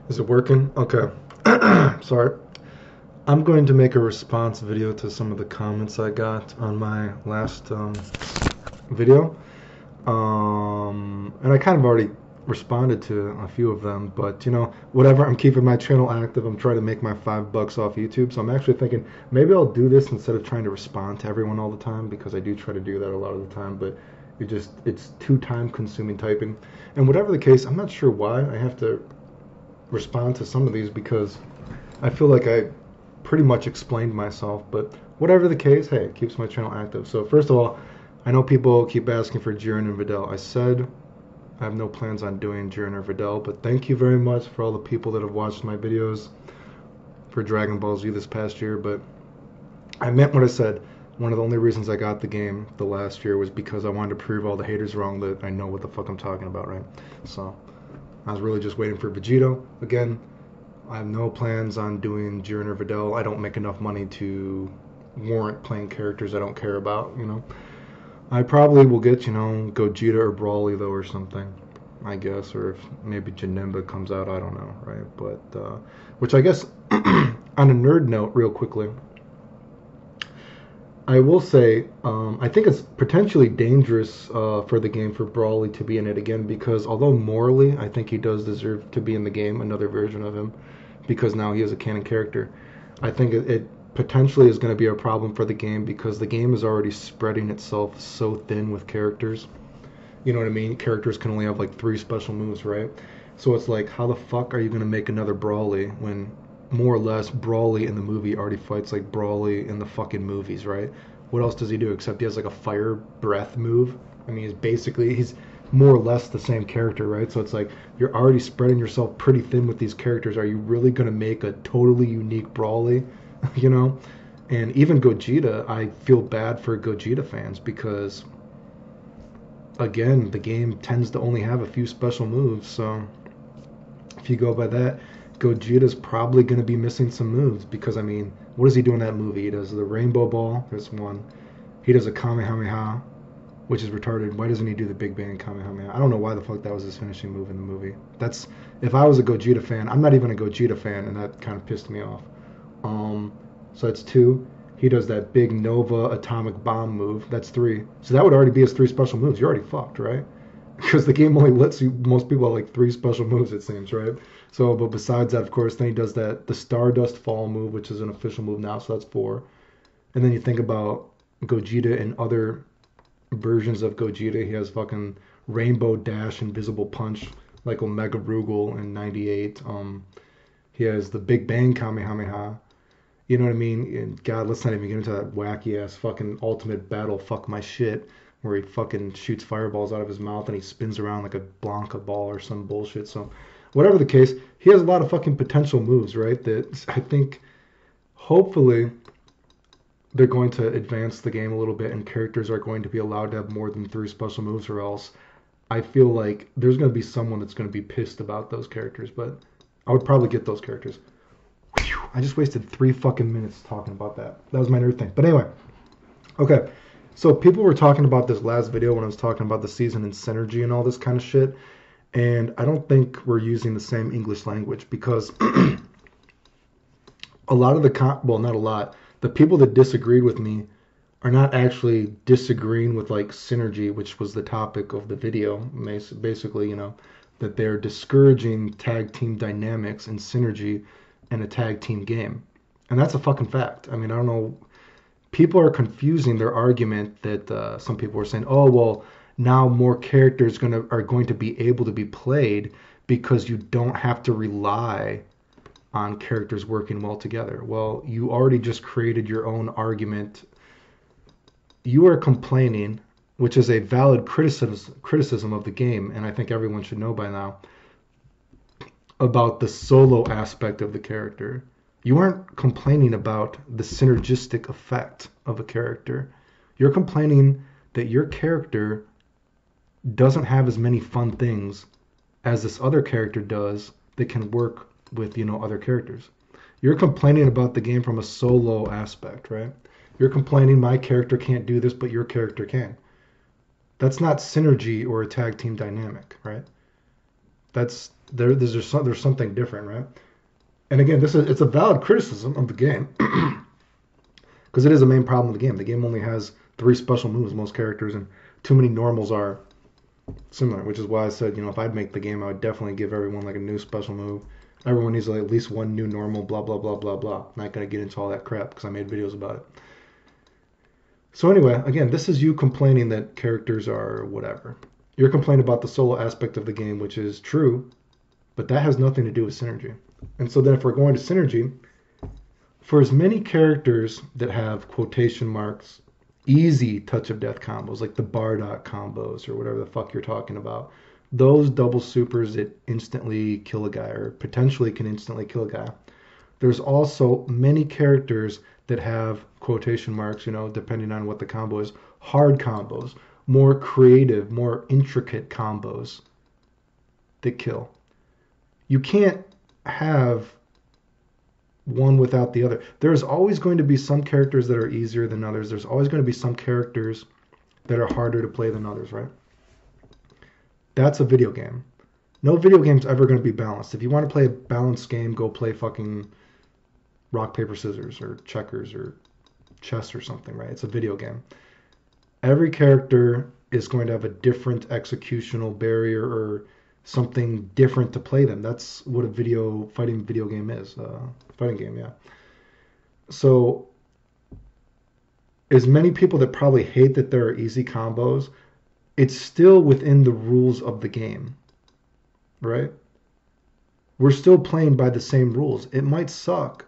Is it working? Okay. Sorry. I'm going to make a response video to some of the comments I got on my last video. And I kind of already responded to a few of them, but whatever. I'm keeping my channel active. I'm trying to make my $5 off YouTube. So I'm actually thinking maybe I'll do this instead of trying to respond to everyone all the time because I do try to do that a lot of the time, but it's too time consuming typing. And whatever the case, I'm not sure why I have to respond to some of these because I feel like I pretty much explained myself, but whatever the case, hey, it keeps my channel active. So first of all, I know people keep asking for Jiren and Videl. I said I have no plans on doing Jiren or Videl, but thank you very much for all the people that have watched my videos for Dragon Ball Z this past year, but I meant what I said. One of the only reasons I got the game the last year was because I wanted to prove all the haters wrong that I know what the fuck I'm talking about, right? So I was really just waiting for Vegito. Again, I have no plans on doing Jiren or Videl. I don't make enough money to warrant playing characters I don't care about. I probably will get, Gogeta or Brawly, though, or something, I guess. Or if maybe Janemba comes out, I don't know, right? But, which I guess, on a nerd note, real quickly, I will say, I think it's potentially dangerous for the game for Brawly to be in it again because although morally I think he does deserve to be in the game, another version of him, because now he is a canon character, I think it potentially is going to be a problem for the game because the game is already spreading itself so thin with characters. You know what I mean? Characters can only have like 3 special moves, right? So it's like, how the fuck are you going to make another Brawly when more or less Brawly in the movie already fights like Brawly in the fucking movies, right? What else does he do except he has like a fire breath move? I mean, he's more or less the same character, right? So it's like you're already spreading yourself pretty thin with these characters. Are you really going to make a totally unique Brawly? you know? And even Gogeta, I feel bad for Gogeta fans because again, the game tends to only have a few special moves, so if you go by that, Gogeta's probably going to be missing some moves because, I mean, what does he do in that movie? He does the Rainbow Ball, there's one. He does a Kamehameha, which is retarded. Why doesn't he do the Big Bang Kamehameha? I don't know why the fuck that was his finishing move in the movie. If I was a Gogeta fan, I'm not even a Gogeta fan, and that kind of pissed me off. So that's 2. He does that big Nova atomic bomb move. That's 3. So that would already be his 3 special moves. You're already fucked, right? Because the game only lets you, most people have like 3 special moves, it seems, right? So, but besides that, of course, then he does the Stardust Fall move, which is an official move now, so that's 4. And then you think about Gogeta and other versions of Gogeta. He has fucking Rainbow Dash, Invisible Punch, like Omega Rugal in '98. He has the Big Bang Kamehameha. You know what I mean? And God, let's not even get into that wacky ass fucking ultimate battle fuck my shit where he fucking shoots fireballs out of his mouth and he spins around like a Blanca ball or some bullshit. So, whatever the case, he has a lot of fucking potential moves, right? That I think hopefully they're going to advance the game a little bit and characters are going to be allowed to have more than 3 special moves or else I feel like there's going to be someone that's going to be pissed about those characters, but I would probably get those characters. Whew, I just wasted 3 fucking minutes talking about that. That was my nerd thing. But anyway, okay. So people were talking about this last video when I was talking about the season and synergy and all this kind of shit. And I don't think we're using the same English language because a lot of well, not a lot, the people that disagreed with me are not actually disagreeing with like synergy, which was the topic of the video. Basically, that they're discouraging tag team dynamics and synergy in a tag team game. And that's a fucking fact. I mean, I don't know. People are confusing their argument that some people were saying, oh, well, now more characters are going to be able to be played because you don't have to rely on characters working well together. Well, you already just created your own argument. You are complaining, which is a valid criticism of the game, and I think everyone should know by now, about the solo aspect of the character. You aren't complaining about the synergistic effect of a character. You're complaining that your character doesn't have as many fun things as this other character does that can work with, other characters. You're complaining about the game from a solo aspect, right? You're complaining my character can't do this, but your character can. That's not synergy or a tag team dynamic, right? That's There's something different, right? And again, it's a valid criticism of the game because it is a main problem of the game. The game only has 3 special moves, most characters, and too many normals are similar, which is why I said, if I'd make the game, I would definitely give everyone like a new special move. Everyone needs like at least one new normal, blah, blah, blah, blah, blah. Not going to get into all that crap because I made videos about it. So anyway, again, this is you complaining that characters are whatever. You're complaining about the solo aspect of the game, which is true, but that has nothing to do with synergy. And so then if we're going to synergy, for as many characters that have quotation marks, easy touch of death combos, like the Bardock combos or whatever the fuck you're talking about, those double supers that instantly kill a guy or potentially can instantly kill a guy. There's also many characters that have quotation marks, depending on what the combo is, hard combos, more creative, more intricate combos that kill. You can't have one without the other. There's always going to be some characters that are easier than others. There's always going to be some characters that are harder to play than others, right? That's a video game. No video game's ever going to be balanced. If you want to play a balanced game, go play fucking rock, paper, scissors or checkers or chess or something, right? It's a video game. Every character is going to have a different executional barrier or something different to play them. That's what a fighting video game is. Fighting game, yeah. So as many people that probably hate that there are easy combos, it's still within the rules of the game, right? We're still playing by the same rules. It might suck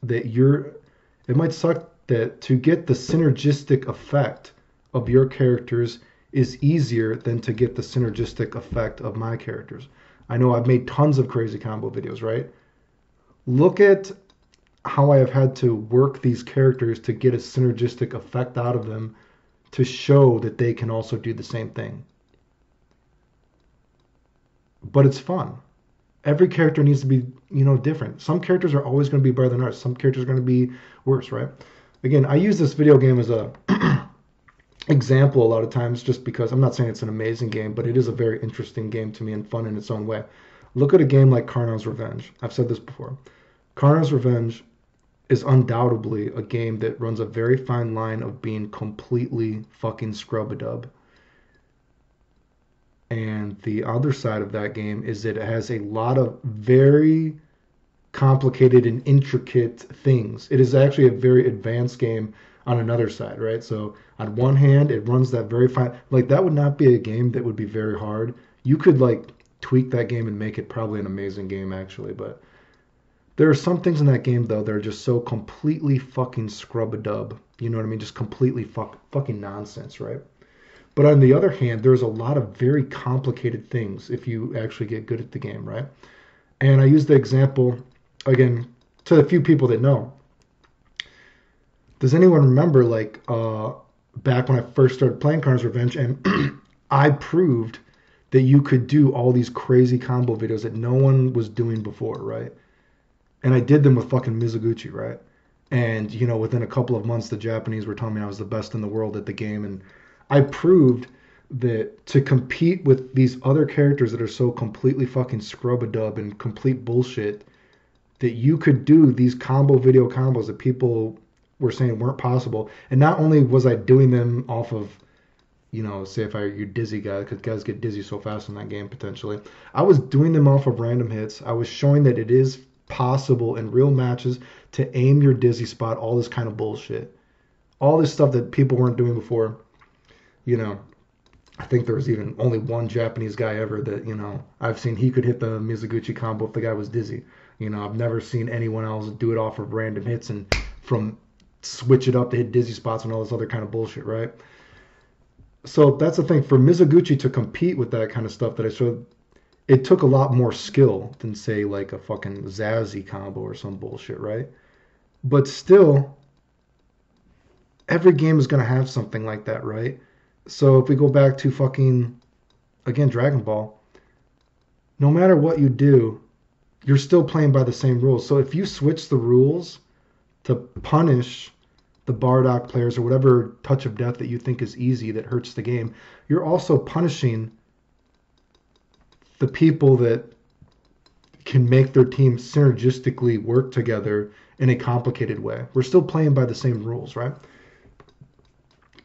that to get the synergistic effect of your characters is easier than to get the synergistic effect of my characters. I know I've made tons of crazy combo videos, right? Look at how I have had to work these characters to get a synergistic effect out of them to show that they can also do the same thing. But it's fun. Every character needs to be, different. Some characters are always going to be better than others. Some characters are going to be worse, right? Again, I use this video game as a example a lot of times just because I'm not saying it's an amazing game, but it is a very interesting game to me and fun in its own way. Look at a game like Karnav's Revenge. I've said this before. Karnav's Revenge is undoubtedly a game that runs a very fine line of being completely fucking scrub-a-dub. And the other side of that game is that it has a lot of very complicated and intricate things. It is actually a very advanced game on another side, right? So on one hand, it runs that very fine. Like that would not be a game that would be very hard. You could like tweak that game and make it probably an amazing game actually, but there are some things in that game though that are just so completely fucking scrub-a-dub. You know what I mean? Just completely fucking nonsense, right? But on the other hand, there's a lot of very complicated things if you actually get good at the game, right? And I use the example, again, to the few people that know. Does anyone remember, like, back when I first started playing Karnav's Revenge, and I proved that you could do all these crazy combo videos that no one was doing before, right? And I did them with fucking Mizuguchi, right? And, within a couple of months, the Japanese were telling me I was the best in the world at the game, and I proved that to compete with these other characters that are so completely fucking scrub-a-dub and complete bullshit, that you could do these combo video combos that people were saying weren't possible. And not only was I doing them off of, say if you're dizzy guy, because guys get dizzy so fast in that game potentially. I was doing them off of random hits. I was showing that it is possible in real matches to aim your dizzy spot, all this kind of bullshit. All this stuff that people weren't doing before. I think there was even only one Japanese guy ever that, I've seen he could hit the Mizuguchi combo if the guy was dizzy. I've never seen anyone else do it off of random hits and from switch it up to hit dizzy spots and all this other kind of bullshit, right? So that's the thing. For Mizuguchi to compete with that kind of stuff that I showed, it took a lot more skill than, say, like a fucking Zazzy combo or some bullshit, right? But still, every game is going to have something like that, right? So if we go back to fucking, again, Dragon Ball, no matter what you do, you're still playing by the same rules. So if you switch the rules to punish the Bardock players or whatever touch of death that you think is easy that hurts the game, you're also punishing the people that can make their team synergistically work together in a complicated way. We're still playing by the same rules, right?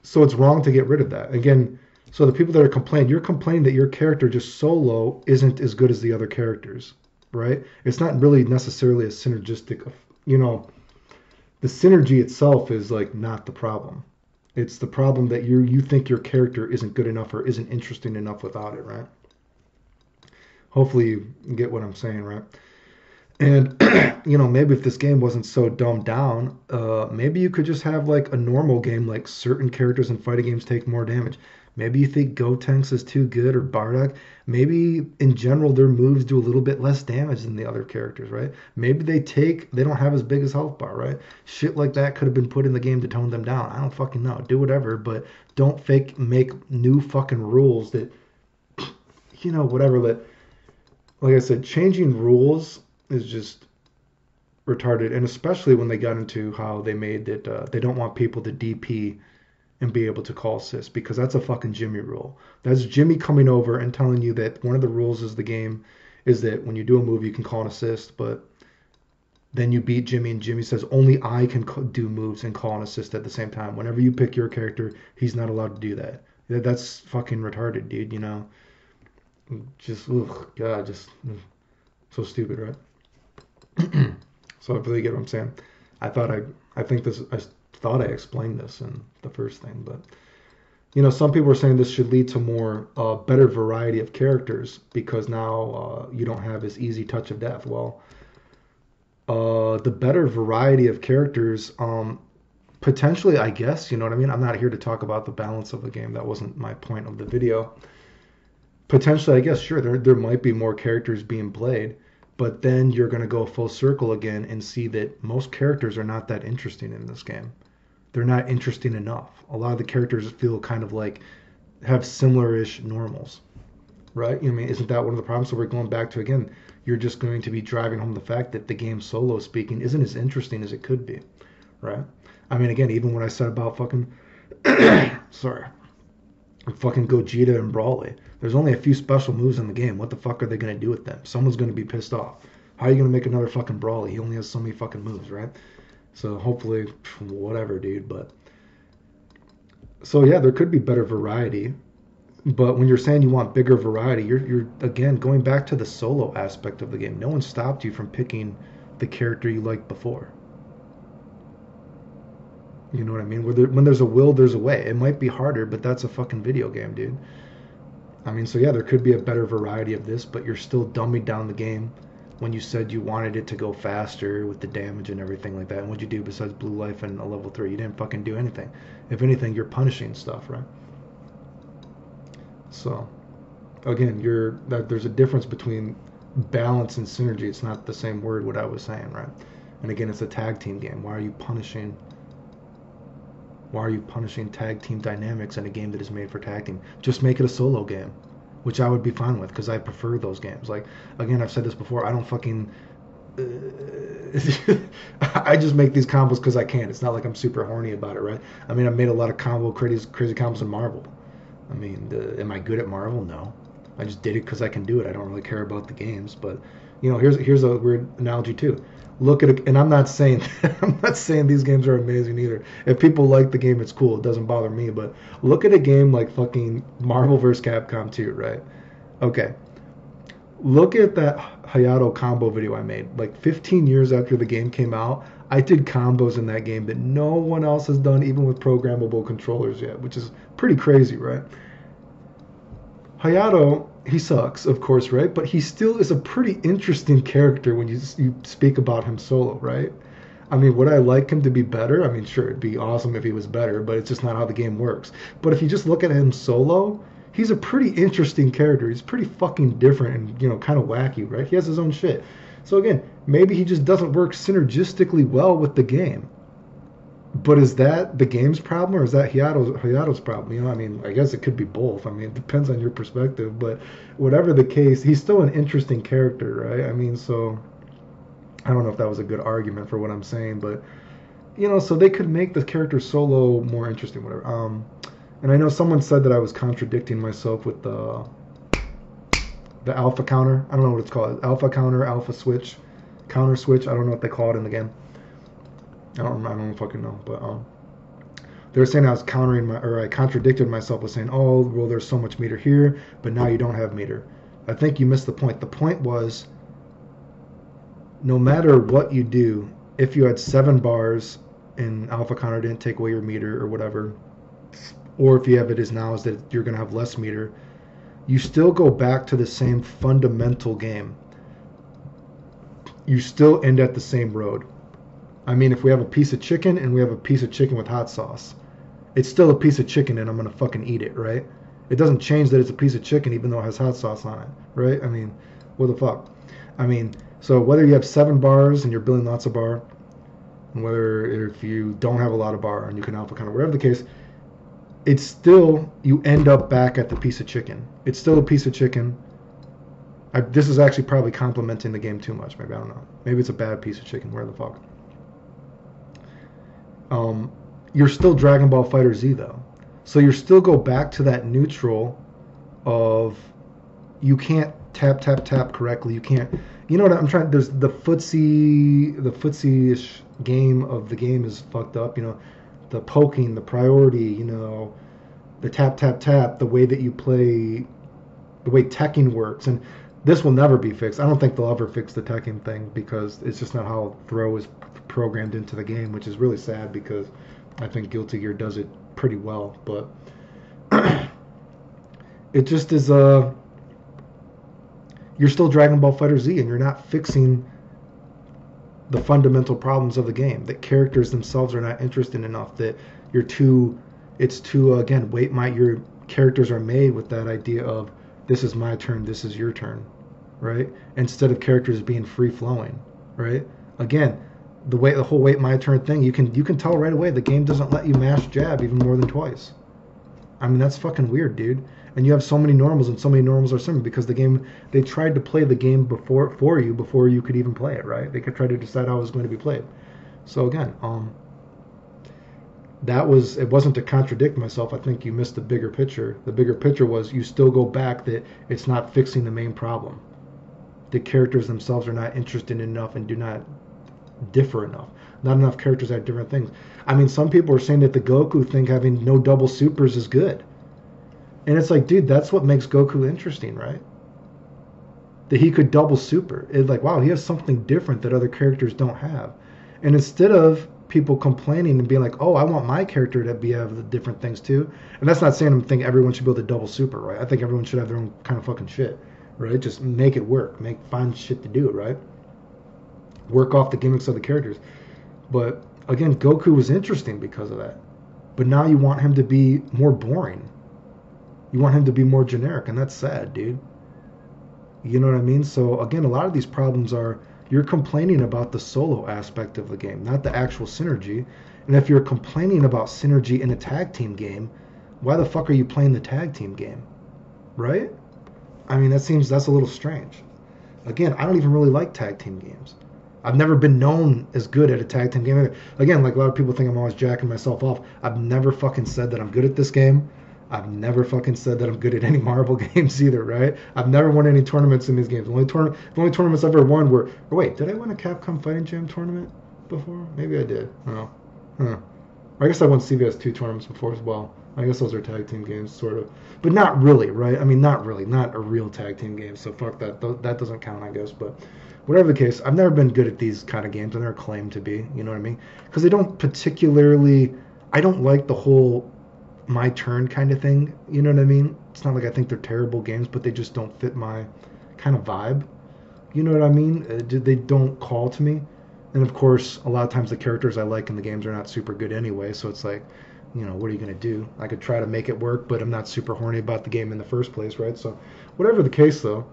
So it's wrong to get rid of that. Again, so the people that are complaining, you're complaining that your character just solo isn't as good as the other characters, right? It's not really necessarily a synergistic, you know, the synergy itself is like not the problem. It's the problem that you think your character isn't good enough or isn't interesting enough without it, right? Hopefully you get what I'm saying, right? And you know, maybe if this game wasn't so dumbed down, maybe you could just have like a normal game, like certain characters in fighting games take more damage. Maybe you think Gotenks is too good or Bardock. Maybe in general their moves do a little bit less damage than the other characters, right? Maybe they don't have as big as health bar, right? Shit like that could have been put in the game to tone them down. I don't fucking know. Do whatever, but don't make new fucking rules that whatever that like I said, changing rules is just retarded, and especially when they got into how they made that they don't want people to DP and be able to call assist because that's a fucking Jimmy rule. That's Jimmy coming over and telling you that one of the rules is the game is that when you do a move you can call an assist, but then you beat Jimmy and Jimmy says only I can do moves and call an assist at the same time. Whenever you pick your character, he's not allowed to do that. That's fucking retarded, dude. Just God, just so stupid, right? So I really get what I'm saying. I thought I explained this in the first thing, but some people are saying this should lead to more better variety of characters because now you don't have this easy touch of death. Well, the better variety of characters, potentially, I guess, you know what I mean? I'm not here to talk about the balance of the game. That wasn't my point of the video. Potentially, I guess, sure, there might be more characters being played, but then you're going to go full circle again and see that most characters are not that interesting in this game. They're not interesting enough. A lot of the characters feel kind of like have similar-ish normals, right? I mean, isn't that one of the problems? So we're going back to, again, you're just going to be driving home the fact that the game solo speaking isn't as interesting as it could be, right? I mean, again, even when I said about fucking, sorry, fucking Gogeta and Brawly, there's only a few special moves in the game. What the fuck are they going to do with them? Someone's going to be pissed off. How are you going to make another fucking Brawly? He only has so many fucking moves, right? So hopefully, whatever, dude. But so yeah, there could be better variety. But when you're saying you want bigger variety, you're again going back to the solo aspect of the game. No one stopped you from picking the character you liked before. You know what I mean? When there's a will, there's a way. It might be harder, but that's a fucking video game, dude. I mean, so yeah, there could be a better variety of this, but you're still dumbing down the game when you said you wanted it to go faster with the damage and everything like that. And what'd you do besides Blue Life and a level 3? You didn't fucking do anything. If anything, you're punishing stuff, right? So, again, there's a difference between balance and synergy. It's not the same word, what I was saying, right? And again, it's a tag team game. Why are you punishing tag team dynamics in a game that is made for tag team? Just make it a solo game, which I would be fine with because I prefer those games. Like, again, I've said this before, I don't fucking I just make these combos because I can. It's not like I'm super horny about it, right? I mean, I've made a lot of crazy combos in Marvel. I mean, am I good at Marvel? No. I just did it because I can do it. I don't really care about the games, but here's a weird analogy too. Look at it, and I'm not saying these games are amazing either. If people like the game, it's cool. It doesn't bother me. But look at a game like fucking Marvel vs. Capcom 2, right? Okay. Look at that Hayato combo video I made. Like 15 years after the game came out, I did combos in that game that no one else has done, even with programmable controllers yet, which is pretty crazy, right? Hayato, he sucks, of course, right? But he still is a pretty interesting character when you speak about him solo, right? I mean, would I like him to be better? I mean, sure, it'd be awesome if he was better, but it's just not how the game works. But if you just look at him solo, he's a pretty interesting character. He's pretty fucking different and, kind of wacky, right? He has his own shit. So again, maybe he just doesn't work synergistically well with the game. But is that the game's problem or is that Hayato's problem? I mean, I guess it could be both. I mean, it depends on your perspective. But whatever the case, he's still an interesting character, right? I mean, so I don't know if that was a good argument for what I'm saying, but so they could make the character solo more interesting, whatever. And I know someone said that I was contradicting myself with the the alpha counter. I don't know what it's called. Alpha counter, alpha switch, counter switch. I don't know what they call it in the game. I don't fucking know. But they were saying I was I contradicted myself with saying, oh, well, there's so much meter here, but now you don't have meter. I think you missed the point. The point was, no matter what you do, if you had 7 bars and alpha counter didn't take away your meter or whatever, or if you have it as now is that you're going to have less meter, you still go back to the same fundamental game. You still end at the same road. I mean, if we have a piece of chicken and we have a piece of chicken with hot sauce, it's still a piece of chicken and I'm going to fucking eat it, right? It doesn't change that it's a piece of chicken even though it has hot sauce on it, right? I mean, what the fuck? I mean, so whether you have 7 bars and you're building lots of bar, whether if you don't have a lot of bar and you can alpha counter, whatever the case, it's still, you end up back at the piece of chicken. It's still a piece of chicken. This is actually probably complimenting the game too much. Maybe, I don't know. Maybe it's a bad piece of chicken. Where the fuck? You're still Dragon Ball Fighter Z though. So you still go back to that neutral of you can't tap correctly. You can't, you know what I'm trying, there's the footsie-ish game of the game is fucked up, you know, the poking, the priority, you know, the tap, the way that you play, the way teching works. And this will never be fixed. I don't think they'll ever fix the teching thing because it's just not how throw is programmed into the game, which is really sad because I think Guilty Gear does it pretty well. But it just is you're still Dragon Ball Fighter Z and you're not fixing the fundamental problems of the game. That characters themselves are not interesting enough, that your characters are made with that idea of this is my turn, this is your turn, right? Instead of characters being free flowing, right? Again, the whole wait my turn thing, you can tell right away the game doesn't let you mash jab even more than twice. I mean, that's fucking weird, dude. And you have so many normals, and so many normals are similar because the game, they tried to play the game before you could even play it, right? They could try to decide how it was going to be played. So again, it wasn't to contradict myself. I think you missed the bigger picture. The bigger picture was you still go back that it's not fixing the main problem. The characters themselves are not interested enough and do not differ enough. Not enough characters have different things. I mean, some people are saying that the Goku thing having no double supers is good. And it's like, dude, that's what makes Goku interesting, right? That he could double super. It's like, wow, he has something different that other characters don't have. And instead of people complaining and being like, oh, I want my character to have the different things too. And that's not saying I think everyone should be able to double super, right? I think everyone should have their own kind of fucking shit, right? Just make it work. Find shit to do, right? Work off the gimmicks of the characters. But again, Goku was interesting because of that. But now you want him to be more boring. You want him to be more generic, and that's sad, dude. You know what I mean? So again, a lot of these problems are you're complaining about the solo aspect of the game, not the actual synergy. And if you're complaining about synergy in a tag team game, why the fuck are you playing the tag team game? Right? I mean, that's a little strange. Again, I don't even really like tag team games. I've never been known as good at a tag team game. Again, like a lot of people think I'm always jacking myself off. I've never fucking said that I'm good at this game. I've never fucking said that I'm good at any Marvel games either, right? I've never won any tournaments in these games. The only tournaments I've ever won were... Oh, wait, did I win a Capcom Fighting Jam tournament before? Maybe I did. Oh. Huh. I guess I won CVS 2 tournaments before as well. I guess those are tag team games, sort of. But not really, right? I mean, not really. Not a real tag team game, so fuck that. That doesn't count, I guess. But whatever the case, I've never been good at these kind of games, and they're claimed to be, you know what I mean? Because they don't particularly... I don't like the whole... my turn kind of thing, you know what I mean? It's not like I think they're terrible games, but they just don't fit my kind of vibe, you know what I mean? They don't call to me. And of course, a lot of times the characters I like in the games are not super good anyway, so it's like, you know, what are you going to do? I could try to make it work, but I'm not super horny about the game in the first place, right? So whatever the case, though,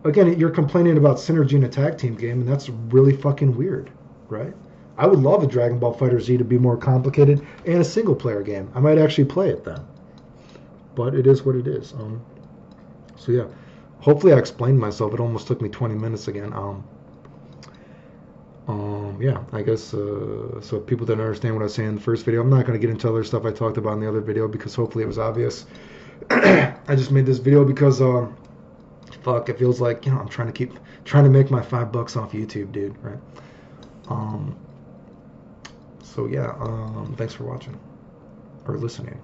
again, you're complaining about synergy in a tag team game, and that's really fucking weird, right? I would love a Dragon Ball Fighter Z to be more complicated and a single-player game. I might actually play it then. But it is what it is. So yeah, hopefully I explained myself. It almost took me 20 minutes again. Yeah, I guess so people didn't understand what I was saying in the first video. I'm not going to get into other stuff I talked about in the other video because hopefully it was obvious. I just made this video because fuck, it feels like, I'm trying to make my $5 off YouTube, dude, right? So yeah, thanks for watching or listening.